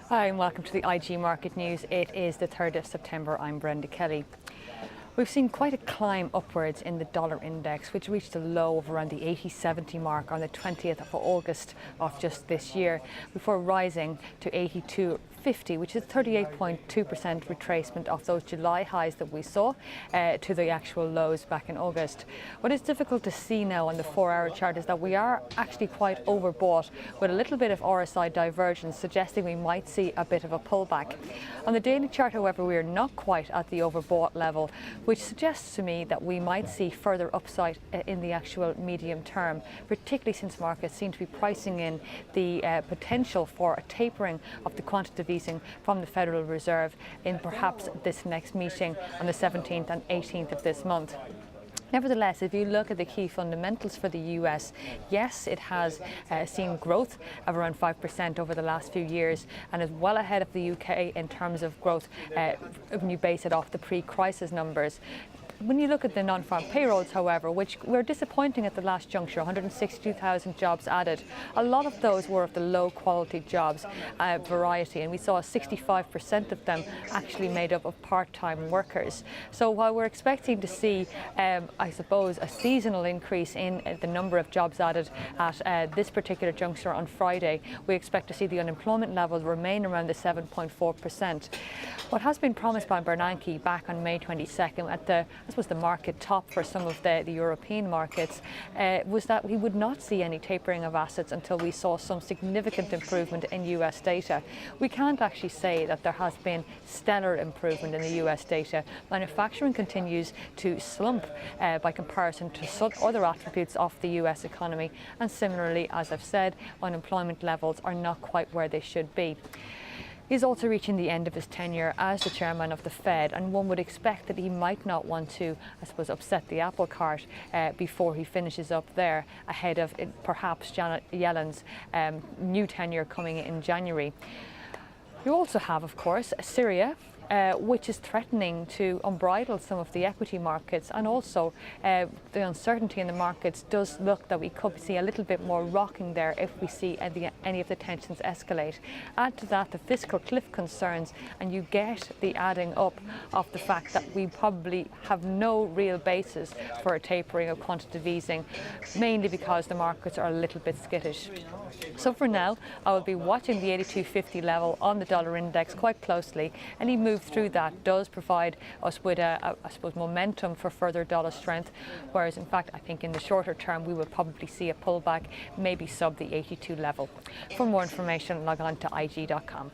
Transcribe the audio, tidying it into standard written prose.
Hi and welcome to the IG Market News. It is the 3rd of September. I'm Brenda Kelly. We've seen quite a climb upwards in the dollar index, which reached a low of around the 80.70 mark on the 20th of August of just this year, before rising to 82.50, which is 38.2% retracement of those July highs that we saw to the actual lows back in August. What is difficult to see now on the 4-hour chart is that we are actually quite overbought, with a little bit of RSI divergence suggesting we might see a bit of a pullback. On the daily chart, however, we are not quite at the overbought level, which suggests to me that we might see further upside in the actual medium term, particularly since markets seem to be pricing in the potential for a tapering of the quantitative easing from the Federal Reserve in perhaps this next meeting on the 17th and 18th of this month. Nevertheless, if you look at the key fundamentals for the US, yes, it has seen growth of around 5% over the last few years and is well ahead of the UK in terms of growth when you base it off the pre-crisis numbers. When you look at the non-farm payrolls, however, which were disappointing at the last juncture, 162,000 jobs added, a lot of those were of the low-quality jobs variety, and we saw 65% of them actually made up of part-time workers. So while we're expecting to see, I suppose, a seasonal increase in the number of jobs added at this particular juncture on Friday, we expect to see the unemployment levels remain around the 7.4%. What has been promised by Bernanke back on May 22nd at the market top for some of the European markets was that we would not see any tapering of assets until we saw some significant improvement in US data. We can't actually say that there has been stellar improvement in the US data. Manufacturing continues to slump by comparison to some other attributes of the US economy, and similarly, as I've said, unemployment levels are not quite where they should be. He's also reaching the end of his tenure as the chairman of the Fed, and one would expect that he might not want to, I suppose, upset the apple cart before he finishes up there, ahead of perhaps Janet Yellen's new tenure coming in January. You also have, of course, Syria, which is threatening to unbridle some of the equity markets, and also the uncertainty in the markets does look that we could see a little bit more rocking there if we see any of the tensions escalate. Add to that the fiscal cliff concerns, and you get the adding up of the fact that we probably have no real basis for a tapering of quantitative easing, mainly because the markets are a little bit skittish. So for now, I will be watching the 82.50 level on the dollar index quite closely. Any move through that does provide us with I suppose, momentum for further dollar strength, whereas in fact I think in the shorter term we will probably see a pullback, maybe sub the 82 level. For more information, log on to IG.com.